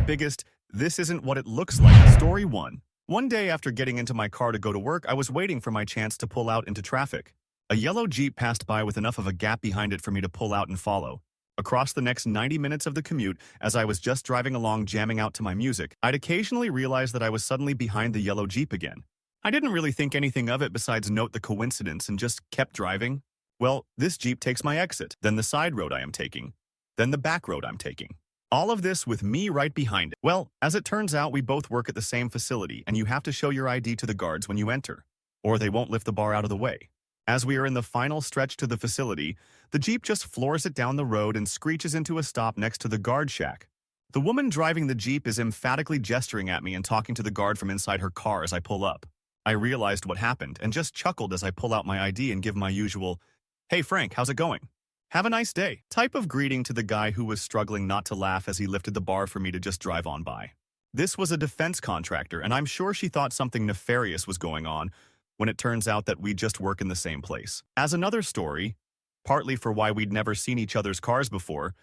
biggest, this isn't what it looks like. Story 1. One day after getting into my car to go to work, I was waiting for my chance to pull out into traffic. A yellow Jeep passed by with enough of a gap behind it for me to pull out and follow. Across the next 90 minutes of the commute, as I was just driving along jamming out to my music, I'd occasionally realize that I was suddenly behind the yellow Jeep again. I didn't really think anything of it besides note the coincidence and just kept driving. Well, this Jeep takes my exit, then the side road I am taking, then the back road I'm taking. All of this with me right behind it. Well, as it turns out, we both work at the same facility, and you have to show your ID to the guards when you enter, or they won't lift the bar out of the way. As we are in the final stretch to the facility, the Jeep just floors it down the road and screeches into a stop next to the guard shack. The woman driving the Jeep is emphatically gesturing at me and talking to the guard from inside her car as I pull up. I realized what happened and just chuckled as I pull out my ID and give my usual, "Hey Frank, how's it going? Have a nice day," type of greeting to the guy who was struggling not to laugh as he lifted the bar for me to just drive on by. This was a defense contractor, and I'm sure she thought something nefarious was going on, when it turns out that we just work in the same place. As another story, partly for why we'd never seen each other's cars before,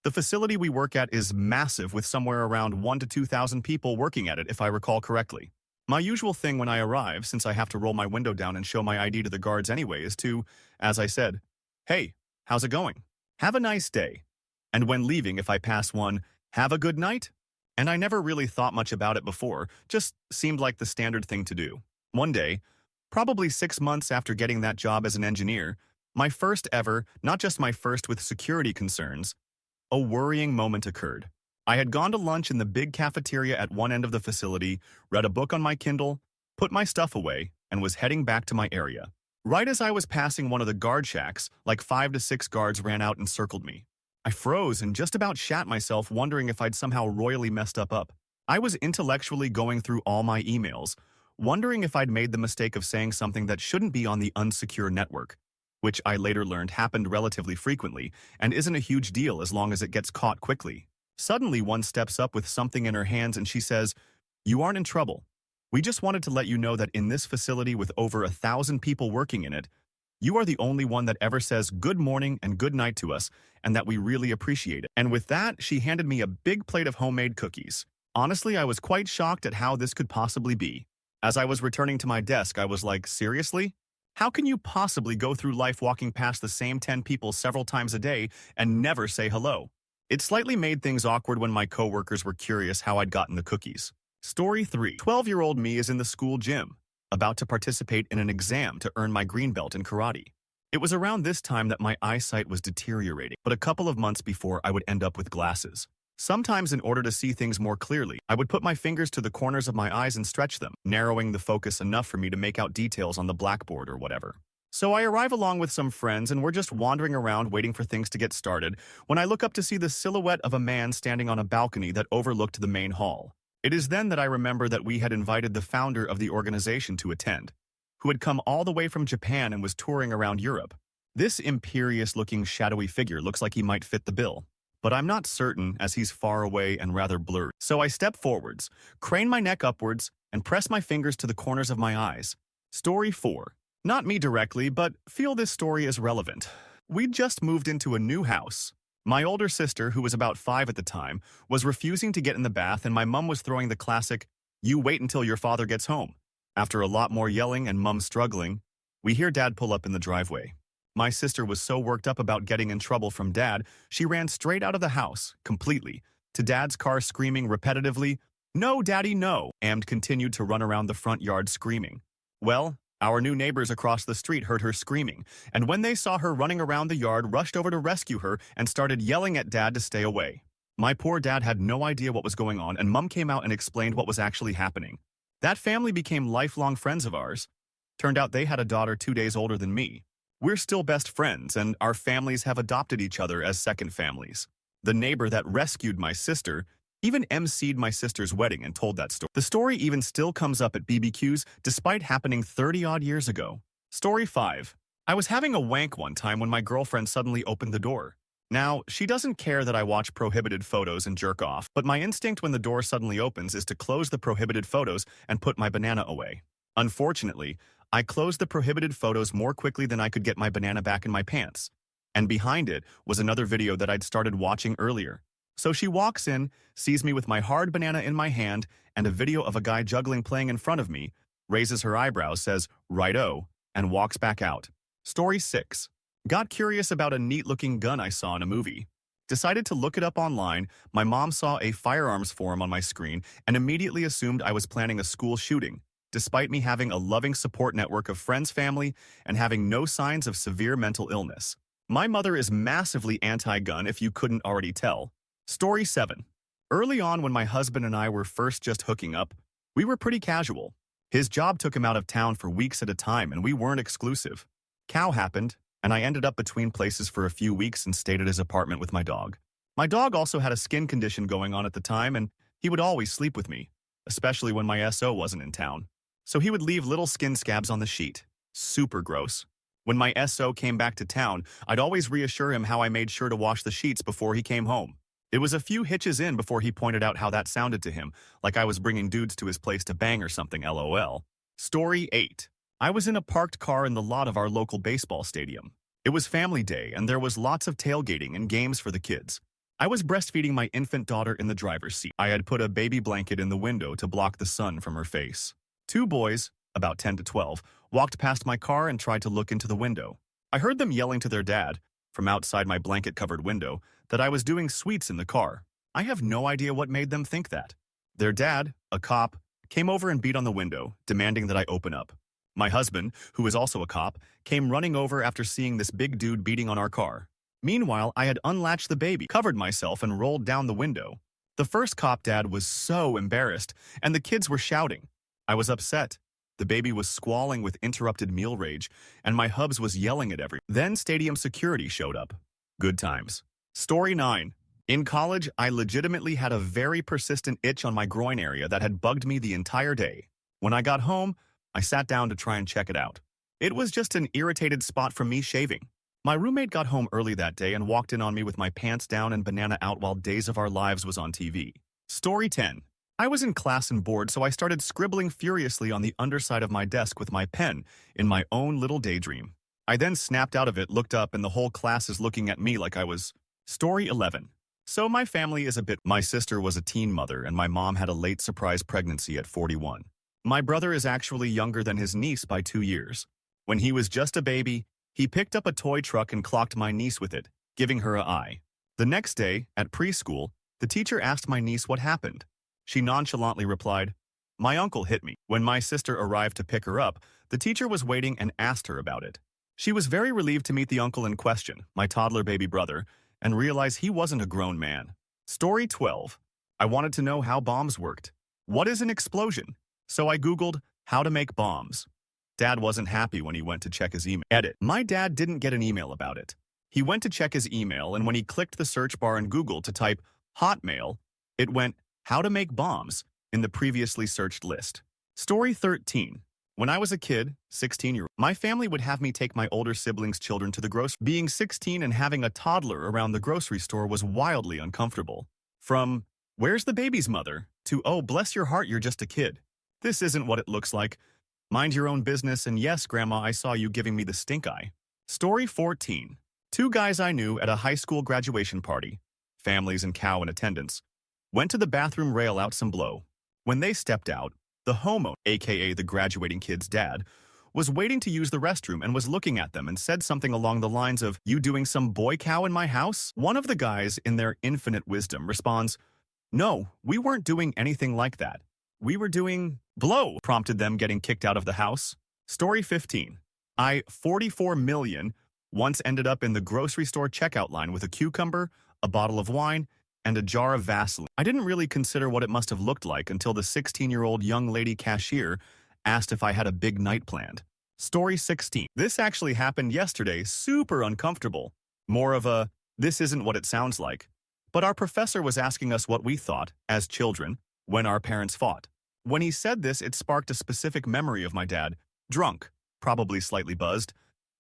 the facility we work at is massive with somewhere around 1,000 to 2,000 people working at it, if I recall correctly. My usual thing when I arrive, since I have to roll my window down and show my ID to the guards anyway, is to, as I said, "Hey, how's it going? Have a nice day." And when leaving, if I pass one, "Have a good night?" And I never really thought much about it before, just seemed like the standard thing to do. One day, probably 6 months after getting that job as an engineer, my first ever, not just my first with security concerns, a worrying moment occurred. I had gone to lunch in the big cafeteria at one end of the facility, read a book on my Kindle, put my stuff away, and was heading back to my area. Right as I was passing one of the guard shacks, like 5 to 6 guards ran out and circled me. I froze and just about shat myself, wondering if I'd somehow royally messed up. I was intellectually going through all my emails, wondering if I'd made the mistake of saying something that shouldn't be on the unsecure network, which I later learned happened relatively frequently and isn't a huge deal as long as it gets caught quickly. Suddenly, one steps up with something in her hands and she says, "You aren't in trouble. We just wanted to let you know that in this facility with over 1,000 people working in it, you are the only one that ever says good morning and good night to us, and that we really appreciate it." And with that, she handed me a big plate of homemade cookies. Honestly, I was quite shocked at how this could possibly be. As I was returning to my desk, I was like, seriously? How can you possibly go through life walking past the same 10 people several times a day and never say hello? It slightly made things awkward when my coworkers were curious how I'd gotten the cookies. Story 3. 12-year-old me is in the school gym, about to participate in an exam to earn my green belt in karate. It was around this time that my eyesight was deteriorating, but a couple of months before I would end up with glasses. Sometimes in order to see things more clearly, I would put my fingers to the corners of my eyes and stretch them, narrowing the focus enough for me to make out details on the blackboard or whatever. So I arrive along with some friends and we're just wandering around waiting for things to get started when I look up to see the silhouette of a man standing on a balcony that overlooked the main hall. It is then that I remember that we had invited the founder of the organization to attend, who had come all the way from Japan and was touring around Europe. This imperious-looking shadowy figure looks like he might fit the bill, but I'm not certain as he's far away and rather blurry. So I step forwards, crane my neck upwards, and press my fingers to the corners of my eyes. Story 4. Not me directly, but feel this story is relevant. We'd just moved into a new house. My older sister, who was about 5 at the time, was refusing to get in the bath, and my mum was throwing the classic, "You wait until your father gets home." After a lot more yelling and mum struggling, we hear Dad pull up in the driveway. My sister was so worked up about getting in trouble from Dad, she ran straight out of the house, completely, to Dad's car screaming repetitively, "No, Daddy, no," and continued to run around the front yard screaming. Well, our new neighbors across the street heard her screaming, and when they saw her running around the yard, rushed over to rescue her and started yelling at Dad to stay away. My poor dad had no idea what was going on, and Mum came out and explained what was actually happening. That family became lifelong friends of ours. Turned out they had a daughter 2 days older than me. We're still best friends, and our families have adopted each other as second families. The neighbor that rescued my sister even emceed my sister's wedding and told that story. The story even still comes up at BBQs, despite happening 30-odd years ago. Story 5. I was having a wank one time when my girlfriend suddenly opened the door. Now, she doesn't care that I watch prohibited photos and jerk off, but my instinct when the door suddenly opens is to close the prohibited photos and put my banana away. Unfortunately, I closed the prohibited photos more quickly than I could get my banana back in my pants. And behind it was another video that I'd started watching earlier. So she walks in, sees me with my hard banana in my hand and a video of a guy juggling playing in front of me, raises her eyebrows, says, "Righto," and walks back out. Story 6. Got curious about a neat-looking gun I saw in a movie. Decided to look it up online. My mom saw a firearms forum on my screen and immediately assumed I was planning a school shooting, despite me having a loving support network of friends, family, and having no signs of severe mental illness. My mother is massively anti-gun, if you couldn't already tell. Story 7. Early on, when my husband and I were first just hooking up, we were pretty casual. His job took him out of town for weeks at a time, and we weren't exclusive. Cow happened, and I ended up between places for a few weeks and stayed at his apartment with my dog. My dog also had a skin condition going on at the time, and he would always sleep with me, especially when my SO wasn't in town. So he would leave little skin scabs on the sheet. Super gross. When my SO came back to town, I'd always reassure him how I made sure to wash the sheets before he came home. It was a few hitches in before he pointed out how that sounded to him, like I was bringing dudes to his place to bang or something, lol. Story 8. I was in a parked car in the lot of our local baseball stadium. It was family day, and there was lots of tailgating and games for the kids. I was breastfeeding my infant daughter in the driver's seat. I had put a baby blanket in the window to block the sun from her face. Two boys, about 10 to 12, walked past my car and tried to look into the window. I heard them yelling to their dad, from outside my blanket-covered window, that I was doing sweets in the car. I have no idea what made them think that. Their dad, a cop, came over and beat on the window, demanding that I open up. My husband, who is also a cop, came running over after seeing this big dude beating on our car. Meanwhile, I had unlatched the baby, covered myself, and rolled down the window. The first cop dad was so embarrassed, and the kids were shouting. I was upset. The baby was squalling with interrupted meal rage, and my hubs was yelling at everyone. Then stadium security showed up. Good times. Story 9. In college, I legitimately had a very persistent itch on my groin area that had bugged me the entire day. When I got home, I sat down to try and check it out. It was just an irritated spot from me shaving. My roommate got home early that day and walked in on me with my pants down and banana out while Days of Our Lives was on TV. Story 10. I was in class and bored, so I started scribbling furiously on the underside of my desk with my pen in my own little daydream. I then snapped out of it, looked up, and the whole class is looking at me like I was... Story 11. So my family is a bit... My sister was a teen mother, and my mom had a late surprise pregnancy at 41. My brother is actually younger than his niece by 2 years. When he was just a baby, he picked up a toy truck and clocked my niece with it, giving her an eye. The next day, at preschool, the teacher asked my niece what happened. She nonchalantly replied, "My uncle hit me." When my sister arrived to pick her up, the teacher was waiting and asked her about it. She was very relieved to meet the uncle in question, my toddler baby brother, and realize he wasn't a grown man. Story 12. I wanted to know how bombs worked. What is an explosion? So I Googled how to make bombs. Dad wasn't happy when he went to check his email. Edit. My dad didn't get an email about it. He went to check his email, and when he clicked the search bar in Google to type Hotmail, it went how to make bombs in the previously searched list. Story 13. When I was a kid, 16-year-old, my family would have me take my older siblings' children to the grocery. Being 16 and having a toddler around the grocery store was wildly uncomfortable. From, "Where's the baby's mother?" to, "Oh, bless your heart, you're just a kid. This isn't what it looks like. Mind your own business, and yes, Grandma, I saw you giving me the stink eye." Story 14. Two guys I knew at a high school graduation party, families and cow in attendance, went to the bathroom rail out some blow. When they stepped out, the homo, aka the graduating kid's dad, was waiting to use the restroom and was looking at them and said something along the lines of, "You doing some boy cow in my house?" One of the guys, in their infinite wisdom, responds, "No, we weren't doing anything like that. We were doing blow," prompted them getting kicked out of the house. Story 15. I, 44 million, once ended up in the grocery store checkout line with a cucumber, a bottle of wine, and a jar of Vaseline. I didn't really consider what it must have looked like until the 16-year-old young lady cashier asked if I had a big night planned. Story 16. This actually happened yesterday, super uncomfortable. More of a, this isn't what it sounds like. But our professor was asking us what we thought, as children, when our parents fought. When he said this, it sparked a specific memory of my dad, drunk, probably slightly buzzed.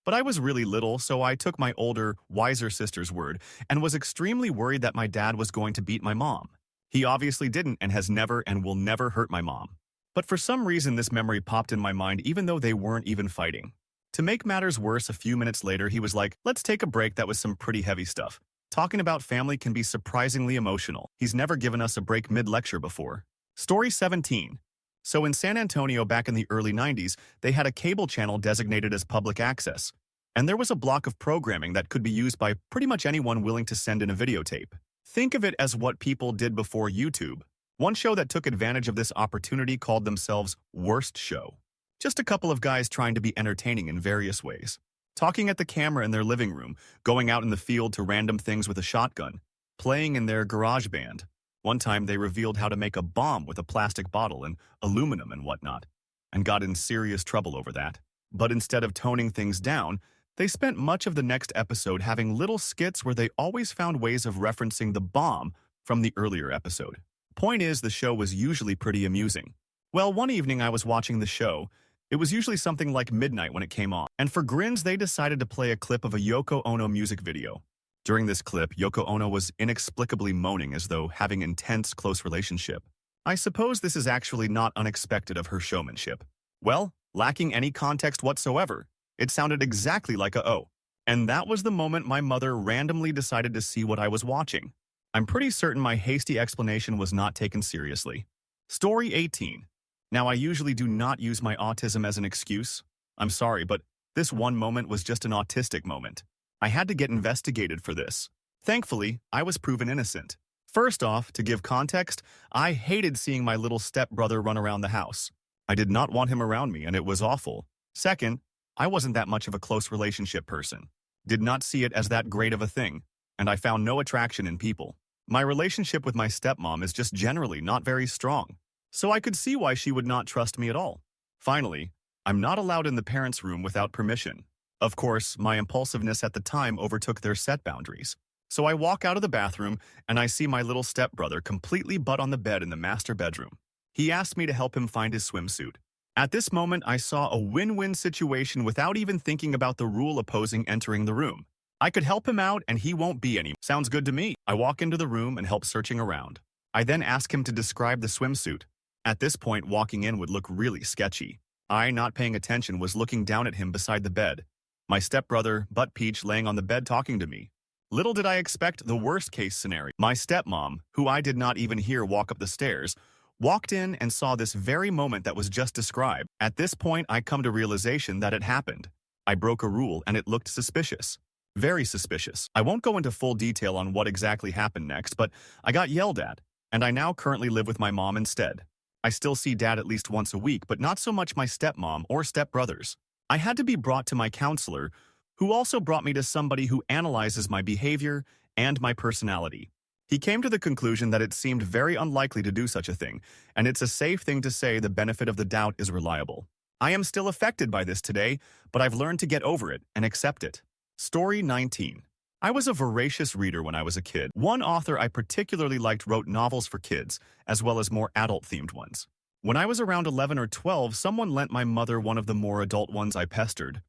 But I was really little, so I took my older, wiser sister's word and was extremely worried that my dad was going to beat my mom. He obviously didn't and has never and will never hurt my mom. But for some reason, this memory popped in my mind even though they weren't even fighting. To make matters worse, a few minutes later, he was like, "Let's take a break, that was some pretty heavy stuff." Talking about family can be surprisingly emotional. He's never given us a break mid-lecture before. Story 17. So in San Antonio back in the early 90s, they had a cable channel designated as public access. And there was a block of programming that could be used by pretty much anyone willing to send in a videotape. Think of it as what people did before YouTube. One show that took advantage of this opportunity called themselves Worst Show. Just a couple of guys trying to be entertaining in various ways. Talking at the camera in their living room, going out in the field to random things with a shotgun, playing in their garage band. One time they revealed how to make a bomb with a plastic bottle and aluminum and whatnot, and got in serious trouble over that. But instead of toning things down, they spent much of the next episode having little skits where they always found ways of referencing the bomb from the earlier episode. Point is, the show was usually pretty amusing. Well, one evening I was watching the show. It was usually something like midnight when it came on, and for grins they decided to play a clip of a Yoko Ono music video. During this clip, Yoko Ono was inexplicably moaning as though having intense close relationship. I suppose this is actually not unexpected of her showmanship. Well, lacking any context whatsoever, it sounded exactly like a "oh." And that was the moment my mother randomly decided to see what I was watching. I'm pretty certain my hasty explanation was not taken seriously. Story 18. Now, I usually do not use my autism as an excuse. I'm sorry, but this one moment was just an autistic moment. I had to get investigated for this. Thankfully, I was proven innocent. First off, to give context, I hated seeing my little stepbrother run around the house. I did not want him around me, and it was awful. Second, I wasn't that much of a close relationship person. Did not see it as that great of a thing, and I found no attraction in people. My relationship with my stepmom is just generally not very strong, so I could see why she would not trust me at all. Finally, I'm not allowed in the parents' room without permission. Of course, my impulsiveness at the time overtook their set boundaries. So I walk out of the bathroom, and I see my little stepbrother completely butt on the bed in the master bedroom. He asked me to help him find his swimsuit. At this moment, I saw a win-win situation without even thinking about the rule opposing entering the room. I could help him out, and he won't be any. Sounds good to me. I walk into the room and help searching around. I then ask him to describe the swimsuit. At this point, walking in would look really sketchy. I, not paying attention, was looking down at him beside the bed. My stepbrother, butt peach, laying on the bed talking to me. Little did I expect the worst-case scenario. My stepmom, who I did not even hear walk up the stairs, walked in and saw this very moment that was just described. At this point, I come to realization that it happened. I broke a rule, and it looked suspicious. Very suspicious. I won't go into full detail on what exactly happened next, but I got yelled at, and I now currently live with my mom instead. I still see dad at least once a week, but not so much my stepmom or stepbrothers. I had to be brought to my counselor, who also brought me to somebody who analyzes my behavior and my personality. He came to the conclusion that it seemed very unlikely to do such a thing, and it's a safe thing to say the benefit of the doubt is reliable. I am still affected by this today, but I've learned to get over it and accept it. Story 19. I was a voracious reader when I was a kid. One author I particularly liked wrote novels for kids, as well as more adult-themed ones. When I was around 11 or 12, someone lent my mother one of the more adult ones I pestered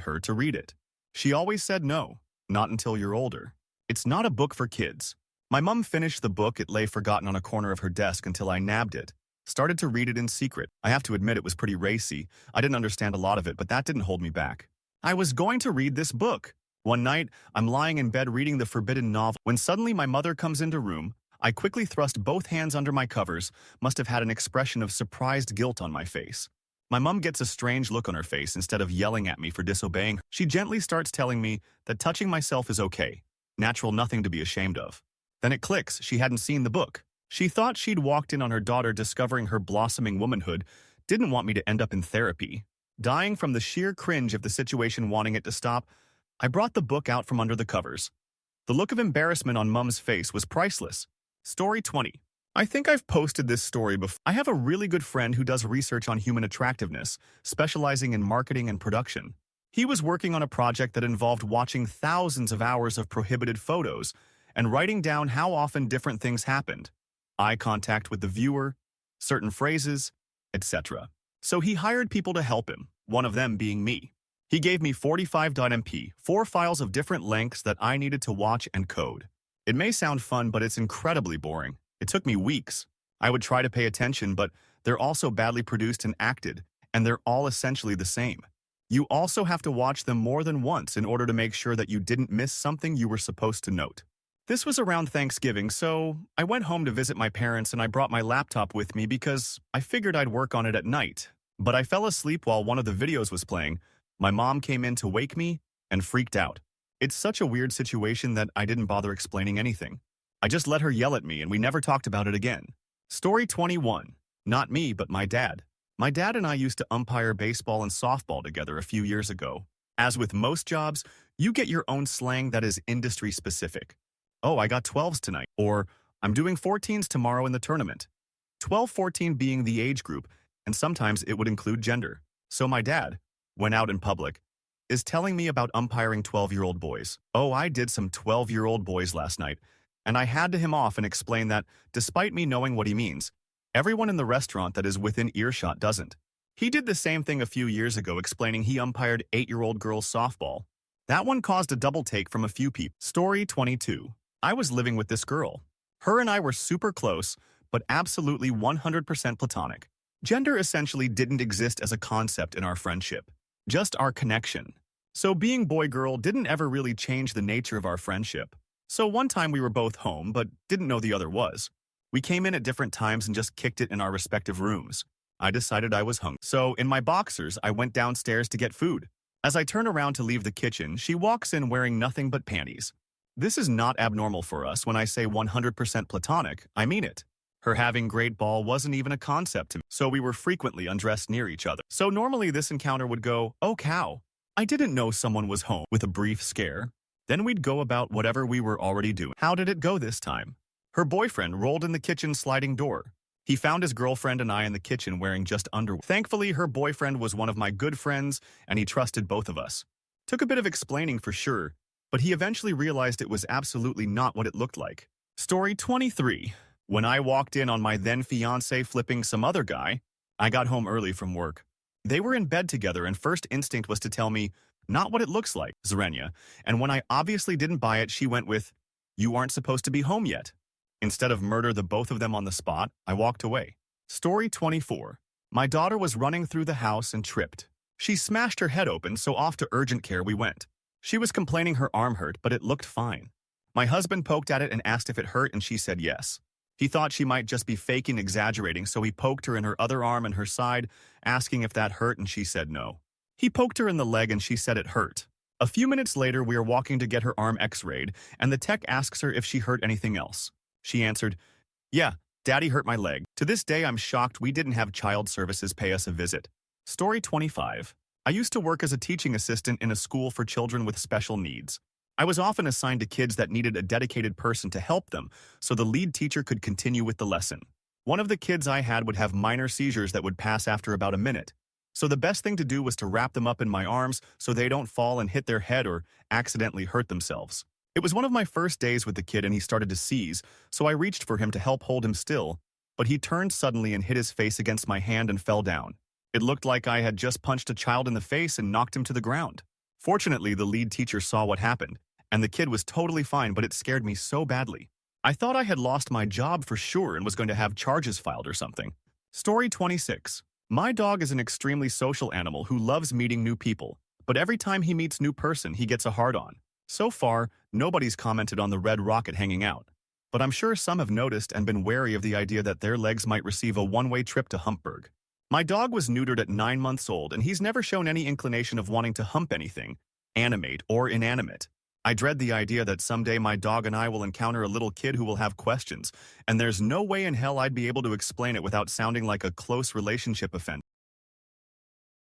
her to read it. She always said no, not until you're older. It's not a book for kids. My mom finished the book. It lay forgotten on a corner of her desk until I nabbed it. Started to read it in secret. I have to admit it was pretty racy. I didn't understand a lot of it, but that didn't hold me back. I was going to read this book. One night, I'm lying in bed reading the forbidden novel when suddenly my mother comes into room. I quickly thrust both hands under my covers, must have had an expression of surprised guilt on my face. My mom gets a strange look on her face. Instead of yelling at me for disobeying her, she gently starts telling me that touching myself is okay. Natural, nothing to be ashamed of. Then it clicks, she hadn't seen the book. She thought she'd walked in on her daughter discovering her blossoming womanhood, didn't want me to end up in therapy. Dying from the sheer cringe of the situation, wanting it to stop, I brought the book out from under the covers. The look of embarrassment on Mum's face was priceless. Story 20. I think I've posted this story before. I have a really good friend who does research on human attractiveness, specializing in marketing and production. He was working on a project that involved watching thousands of hours of prohibited photos and writing down how often different things happened. Eye contact with the viewer, certain phrases, etc. So he hired people to help him, one of them being me. He gave me 45.mp, 4 files of different lengths that I needed to watch and code. It may sound fun, but it's incredibly boring. It took me weeks. I would try to pay attention, but they're also badly produced and acted, and they're all essentially the same. You also have to watch them more than once in order to make sure that you didn't miss something you were supposed to note. This was around Thanksgiving, so I went home to visit my parents and I brought my laptop with me because I figured I'd work on it at night. But I fell asleep while one of the videos was playing. My mom came in to wake me and freaked out. It's such a weird situation that I didn't bother explaining anything. I just let her yell at me and we never talked about it again. Story 21. Not me, but my dad. My dad and I used to umpire baseball and softball together a few years ago. As with most jobs, you get your own slang that is industry specific. Oh, I got 12s tonight, or I'm doing 14s tomorrow in the tournament. 12-14 being the age group, and sometimes it would include gender. So my dad, when out in public, is telling me about umpiring 12-year-old boys. Oh, I did some 12-year-old boys last night, and I had to him off and explain that, despite me knowing what he means, everyone in the restaurant that is within earshot doesn't. He did the same thing a few years ago, explaining he umpired 8-year-old girls softball. That one caused a double take from a few people. Story 22. I was living with this girl. Her and I were super close, but absolutely 100% platonic. Gender essentially didn't exist as a concept in our friendship, just our connection. So being boy-girl didn't ever really change the nature of our friendship. So one time we were both home, but didn't know the other was. We came in at different times and just kicked it in our respective rooms. I decided I was hungry. So in my boxers, I went downstairs to get food. As I turn around to leave the kitchen, she walks in wearing nothing but panties. This is not abnormal for us. When I say 100% platonic, I mean it. Her having great ball wasn't even a concept to me, so we were frequently undressed near each other. So normally this encounter would go, oh cow, I didn't know someone was home, with a brief scare. Then we'd go about whatever we were already doing. How did it go this time? Her boyfriend rolled in the kitchen sliding door. He found his girlfriend and I in the kitchen wearing just underwear. Thankfully, her boyfriend was one of my good friends, and he trusted both of us. Took a bit of explaining for sure, but he eventually realized it was absolutely not what it looked like. Story 23. When I walked in on my then-fiancé flipping some other guy, I got home early from work. They were in bed together, and first instinct was to tell me, not what it looks like, Zarenya, and when I obviously didn't buy it, she went with, you aren't supposed to be home yet. Instead of murder the both of them on the spot, I walked away. Story 24. My daughter was running through the house and tripped. She smashed her head open, so off to urgent care we went. She was complaining her arm hurt, but it looked fine. My husband poked at it and asked if it hurt, and she said yes. He thought she might just be faking exaggerating, so he poked her in her other arm and her side, asking if that hurt, and she said no. He poked her in the leg and she said it hurt. A few minutes later, we are walking to get her arm x-rayed, and the tech asks her if she hurt anything else. She answered, yeah, Daddy hurt my leg. To this day, I'm shocked we didn't have child services pay us a visit. Story 25. I used to work as a teaching assistant in a school for children with special needs. I was often assigned to kids that needed a dedicated person to help them, so the lead teacher could continue with the lesson. One of the kids I had would have minor seizures that would pass after about a minute. So the best thing to do was to wrap them up in my arms so they don't fall and hit their head or accidentally hurt themselves. It was one of my first days with the kid and he started to seize, so I reached for him to help hold him still, but he turned suddenly and hit his face against my hand and fell down. It looked like I had just punched a child in the face and knocked him to the ground. Fortunately, the lead teacher saw what happened, and the kid was totally fine, but it scared me so badly. I thought I had lost my job for sure and was going to have charges filed or something. Story 26. My dog is an extremely social animal who loves meeting new people, but every time he meets a new person, he gets a hard-on. So far, nobody's commented on the red rocket hanging out, but I'm sure some have noticed and been wary of the idea that their legs might receive a one-way trip to Humpburg. My dog was neutered at 9 months old, and he's never shown any inclination of wanting to hump anything, animate or inanimate. I dread the idea that someday my dog and I will encounter a little kid who will have questions, and there's no way in hell I'd be able to explain it without sounding like a close relationship offender.